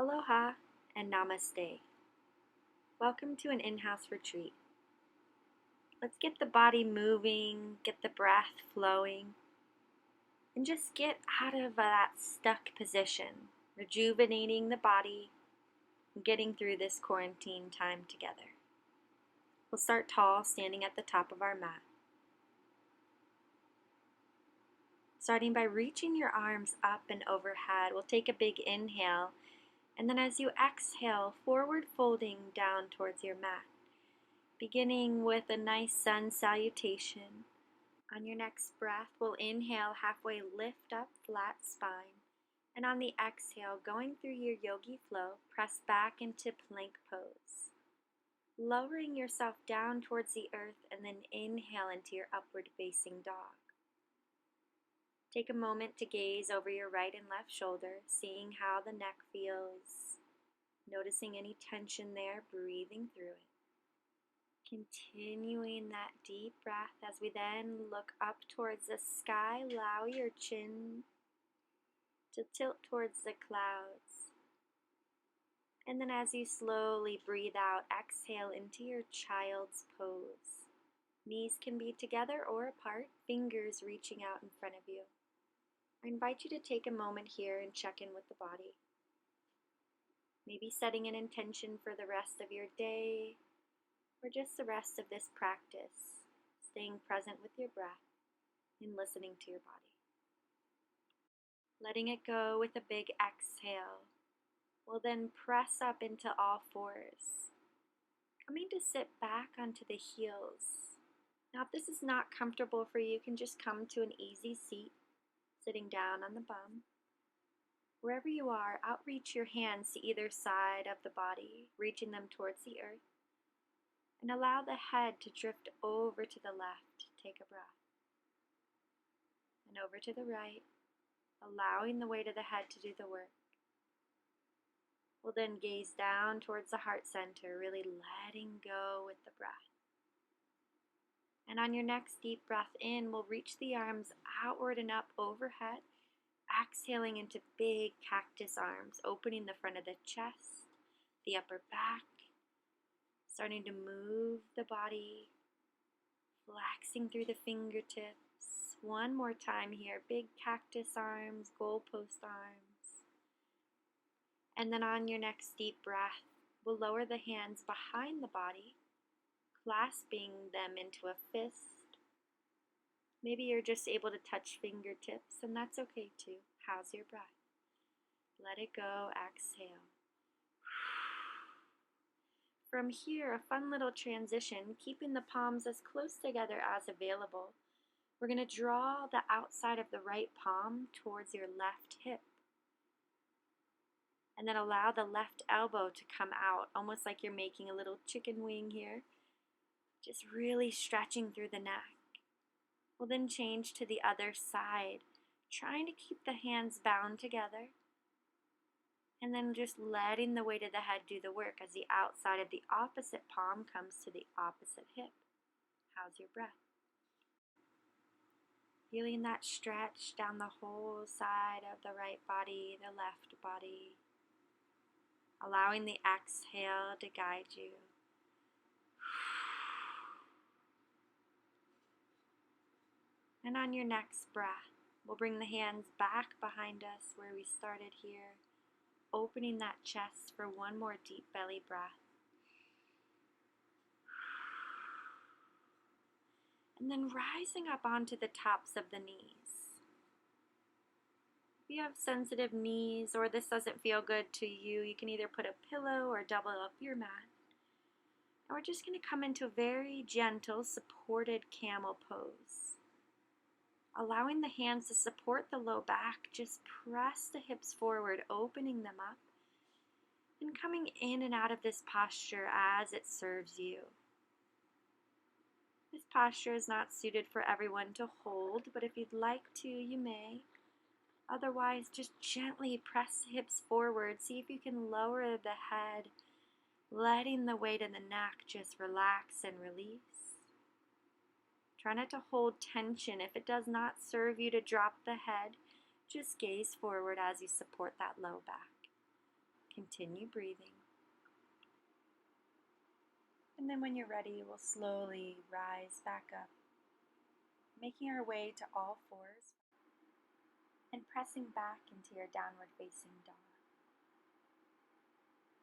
Aloha and Namaste. Welcome to an in-house retreat. Let's get the body moving, get the breath flowing, and just get out of that stuck position, rejuvenating the body and getting through this quarantine time together. We'll start tall, standing at the top of our mat. Starting by reaching your arms up and overhead, we'll take a big inhale, and then as you exhale, forward folding down towards your mat. Beginning with a nice sun salutation. On your next breath, we'll inhale, halfway lift up, flat spine. And on the exhale, going through your yogi flow, press back into plank pose. Lowering yourself down towards the earth and then inhale into your upward facing dog. Take a moment to gaze over your right and left shoulder, seeing how the neck feels. Noticing any tension there, breathing through it. Continuing that deep breath as we then look up towards the sky. Allow your chin to tilt towards the clouds. And then as you slowly breathe out, exhale into your child's pose. Knees can be together or apart, fingers reaching out in front of you. I invite you to take a moment here and check in with the body. Maybe setting an intention for the rest of your day, or just the rest of this practice, staying present with your breath and listening to your body. Letting it go with a big exhale. We'll then press up into all fours, coming to sit back onto the heels. Now, if this is not comfortable for you, you can just come to an easy seat, sitting down on the bum. Wherever you are, outreach your hands to either side of the body, reaching them towards the earth. And allow the head to drift over to the left. Take a breath. And over to the right, allowing the weight of the head to do the work. We'll then gaze down towards the heart center, really letting go with the breath. And on your next deep breath in, we'll reach the arms outward and up overhead, exhaling into big cactus arms, opening the front of the chest, the upper back, starting to move the body, flexing through the fingertips. One more time here, big cactus arms, goalpost arms. And then on your next deep breath, we'll lower the hands behind the body, clasping them into a fist. Maybe you're just able to touch fingertips, and that's okay too. How's your breath? Let it go, exhale. From here, a fun little transition, keeping the palms as close together as available. We're going to draw the outside of the right palm towards your left hip. And then allow the left elbow to come out, almost like you're making a little chicken wing here. Just really stretching through the neck. We'll then change to the other side, trying to keep the hands bound together. And then just letting the weight of the head do the work as the outside of the opposite palm comes to the opposite hip. How's your breath? Feeling that stretch down the whole side of the right body, the left body. Allowing the exhale to guide you. And on your next breath, we'll bring the hands back behind us where we started here, opening that chest for one more deep belly breath. And then rising up onto the tops of the knees. If you have sensitive knees or this doesn't feel good to you, you can either put a pillow or double up your mat. And we're just going to come into a very gentle, supported camel pose. Allowing the hands to support the low back, just press the hips forward, opening them up, and coming in and out of this posture as it serves you. This posture is not suited for everyone to hold, but if you'd like to, you may. Otherwise, just gently press the hips forward. See if you can lower the head, letting the weight of the neck just relax and release. Try not to hold tension. If it does not serve you to drop the head, just gaze forward as you support that low back. Continue breathing. And then when you're ready, we'll slowly rise back up, making our way to all fours and pressing back into your downward facing dog.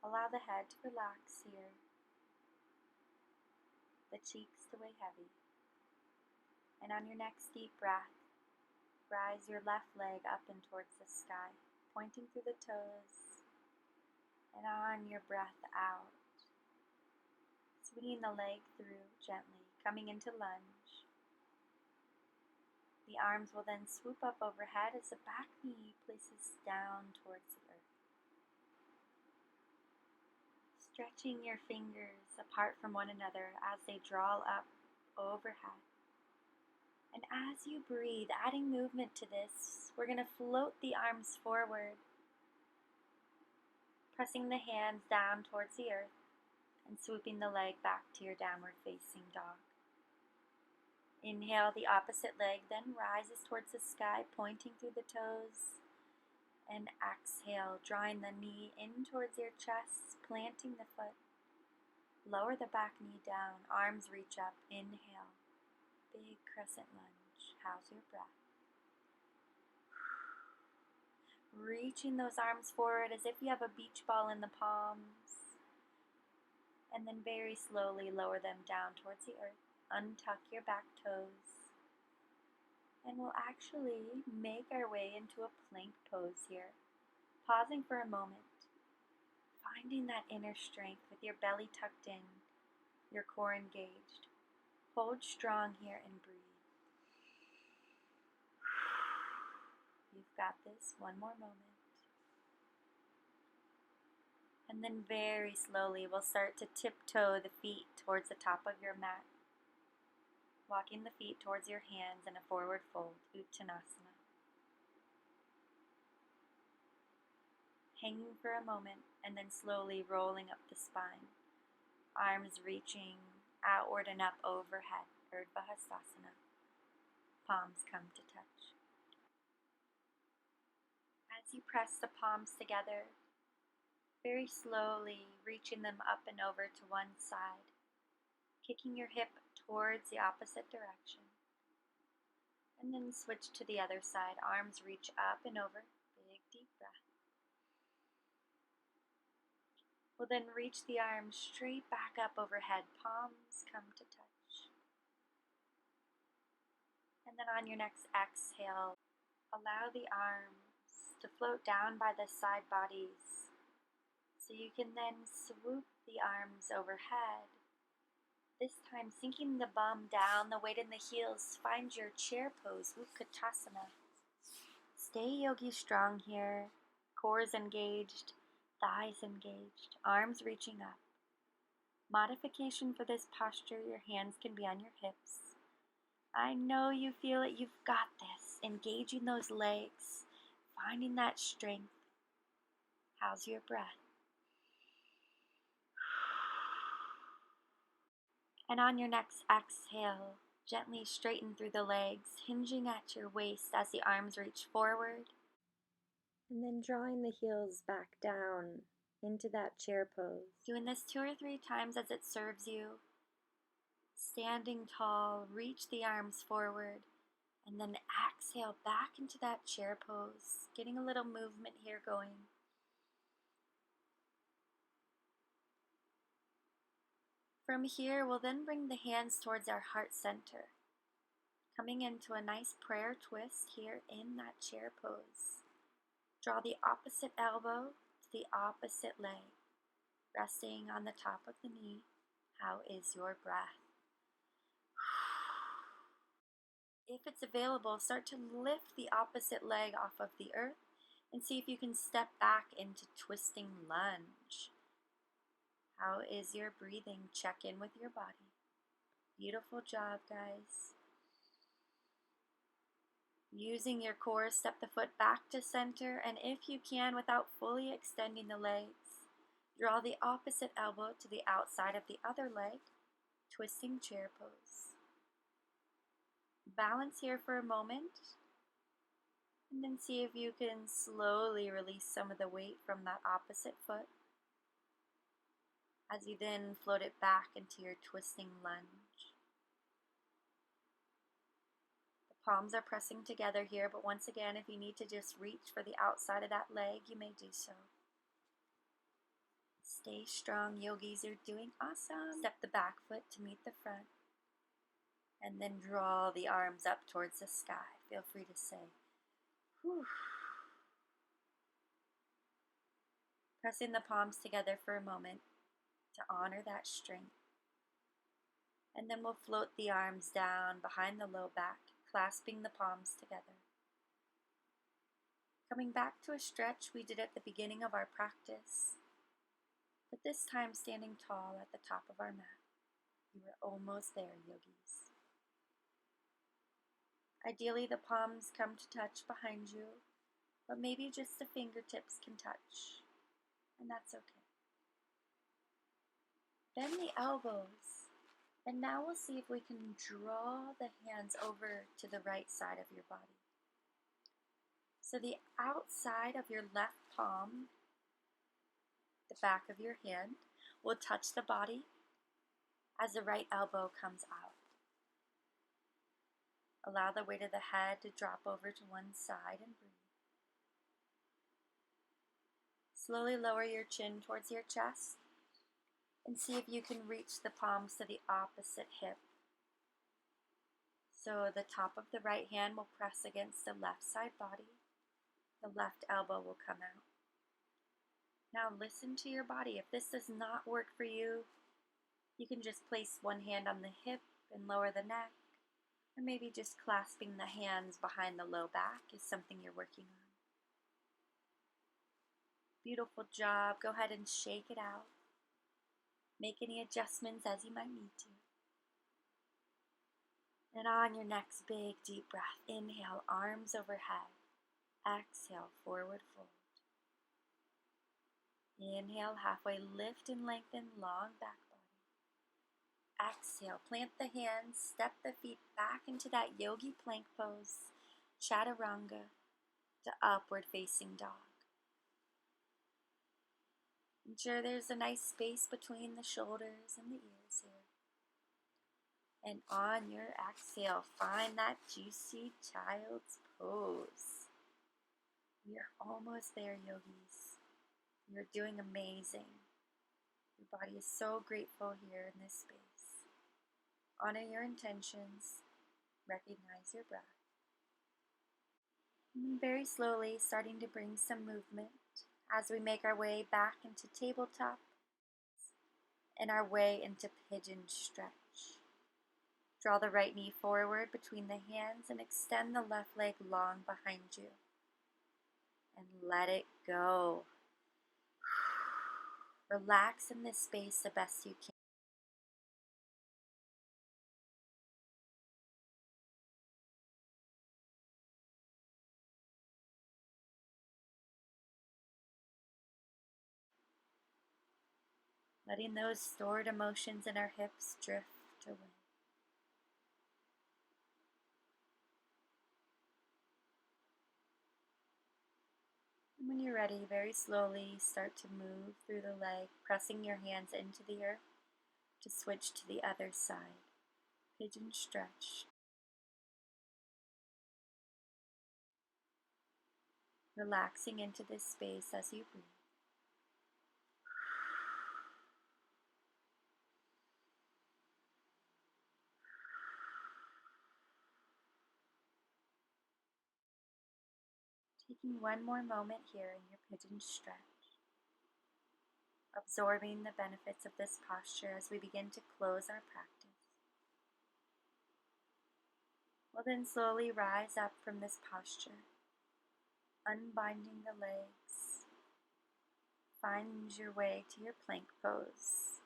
Allow the head to relax here, the cheeks to weigh heavy. And on your next deep breath, rise your left leg up and towards the sky, pointing through the toes. And on your breath out, swinging the leg through gently, coming into lunge. The arms will then swoop up overhead as the back knee places down towards the earth. Stretching your fingers apart from one another as they draw up overhead. And as you breathe, adding movement to this, we're going to float the arms forward, pressing the hands down towards the earth and swooping the leg back to your downward facing dog. Inhale, the opposite leg then rises towards the sky, pointing through the toes. And exhale, drawing the knee in towards your chest, planting the foot. Lower the back knee down, arms reach up, inhale. Big crescent lunge. How's your breath? Reaching those arms forward as if you have a beach ball in the palms. And then very slowly lower them down towards the earth. Untuck your back toes. And we'll actually make our way into a plank pose here. Pausing for a moment. Finding that inner strength with your belly tucked in, your core engaged. Hold strong here and breathe. You've got this. One more moment. And then very slowly we'll start to tiptoe the feet towards the top of your mat. Walking the feet towards your hands in a forward fold, Uttanasana. Hanging for a moment and then slowly rolling up the spine. Arms reaching outward and up overhead, Urdhva Hastasana. Palms come to touch. As you press the palms together, very slowly reaching them up and over to one side, kicking your hip towards the opposite direction. And then switch to the other side, arms reach up and over, big deep breath. We'll then reach the arms straight back up overhead, palms come to touch. And then on your next exhale, allow the arms to float down by the side bodies. So you can then swoop the arms overhead. This time sinking the bum down, the weight in the heels. Find your chair pose, Utkatasana. Stay yogi strong here. Core is engaged, thighs engaged, arms reaching up. Modification for this posture, your hands can be on your hips. I know you feel it, you've got this. Engaging those legs, finding that strength. How's your breath? And on your next exhale, gently straighten through the legs, hinging at your waist as the arms reach forward. And then drawing the heels back down into that chair pose. Doing this 2 or 3 times as it serves you. Standing tall, reach the arms forward, and then exhale back into that chair pose. Getting a little movement here going. From here, we'll then bring the hands towards our heart center, coming into a nice prayer twist here in that chair pose. Draw the opposite elbow to the opposite leg, resting on the top of the knee. How is your breath? If it's available, start to lift the opposite leg off of the earth and see if you can step back into twisting lunge. How is your breathing? Check in with your body. Beautiful job, guys. Using your core, step the foot back to center, and if you can, without fully extending the legs, draw the opposite elbow to the outside of the other leg, twisting chair pose. Balance here for a moment. And then see if you can slowly release some of the weight from that opposite foot as you then float it back into your twisting lunge. The palms are pressing together here, but once again, if you need to just reach for the outside of that leg, you may do so. Stay strong, yogis, you're doing awesome. Step the back foot to meet the front. And then draw the arms up towards the sky. Feel free to say, whew. Pressing the palms together for a moment to honor that strength. And then we'll float the arms down behind the low back, clasping the palms together. Coming back to a stretch we did at the beginning of our practice, but this time standing tall at the top of our mat. You are almost there, yogis. Ideally, the palms come to touch behind you, but maybe just the fingertips can touch, and that's okay. Bend the elbows, and now we'll see if we can draw the hands over to the right side of your body. So the outside of your left palm, the back of your hand, will touch the body as the right elbow comes out. Allow the weight of the head to drop over to one side and breathe. Slowly lower your chin towards your chest and see if you can reach the palms to the opposite hip. So the top of the right hand will press against the left side body. The left elbow will come out. Now listen to your body. If this does not work for you, you can just place one hand on the hip and lower the neck, or maybe just clasping the hands behind the low back is something you're working on. Beautiful job. Go ahead and shake it out. Make any adjustments as you might need to. And on your next big deep breath, inhale, arms overhead. Exhale, forward fold. Inhale, halfway lift and lengthen, long back body. Exhale, plant the hands, step the feet back into that yogi plank pose, chaturanga, to upward facing dog. Ensure there's a nice space between the shoulders and the ears here. And on your exhale, find that juicy child's pose. We are almost there, yogis. You're doing amazing. Your body is so grateful here in this space. Honor your intentions. Recognize your breath. And very slowly starting to bring some movement as we make our way back into tabletop and our way into pigeon stretch. Draw the right knee forward between the hands and extend the left leg long behind you. And let it go. Relax in this space the best you can. Letting those stored emotions in our hips drift away. And when you're ready, very slowly start to move through the leg, pressing your hands into the earth to switch to the other side. Pigeon stretch. Relaxing into this space as you breathe. Taking one more moment here in your pigeon stretch. Absorbing the benefits of this posture as we begin to close our practice. We'll then slowly rise up from this posture, unbinding the legs. Find your way to your plank pose,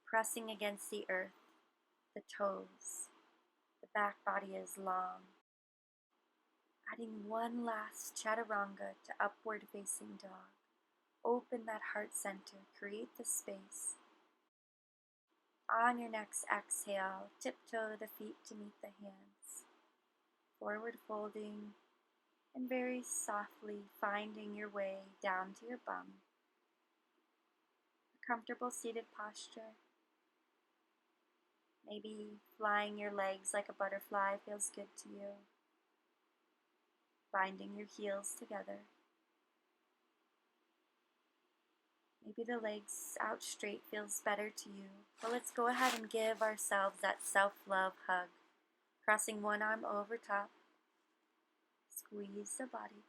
pressing against the earth, the toes. The back body is long. Adding one last chaturanga to upward facing dog. Open that heart center, create the space. On your next exhale, tiptoe the feet to meet the hands. Forward folding, and very softly finding your way down to your bum. A comfortable seated posture. Maybe flying your legs like a butterfly feels good to you. Binding your heels together. Maybe the legs out straight feels better to you. But let's go ahead and give ourselves that self-love hug. Crossing one arm over top. Squeeze the body.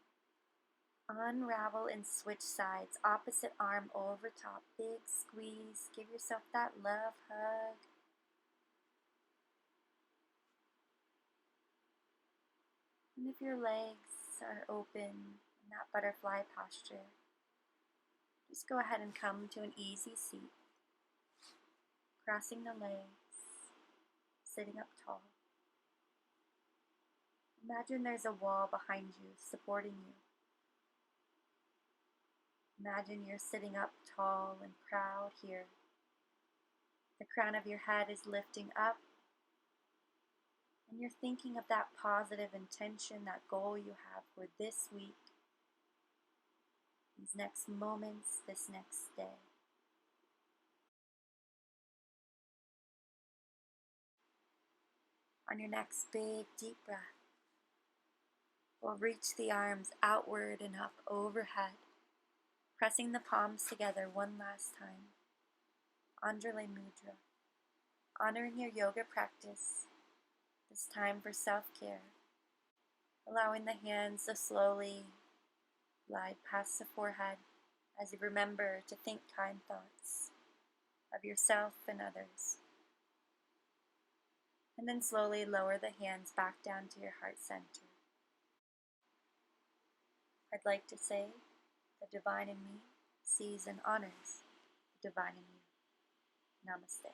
Unravel and switch sides. Opposite arm over top. Big squeeze. Give yourself that love hug. And if your legs are open in that butterfly posture, just go ahead and come to an easy seat. Crossing the legs, sitting up tall. Imagine there's a wall behind you, supporting you. Imagine you're sitting up tall and proud here. The crown of your head is lifting up, and you're thinking of that positive intention, that goal you have for this week, these next moments, this next day. On your next big, deep breath, we'll reach the arms outward and up overhead, pressing the palms together one last time. Anjali Mudra, honoring your yoga practice, this time for self-care, allowing the hands to slowly glide past the forehead as you remember to think kind thoughts of yourself and others. And then slowly lower the hands back down to your heart center. I'd like to say, the divine in me sees and honors the divine in you. Namaste.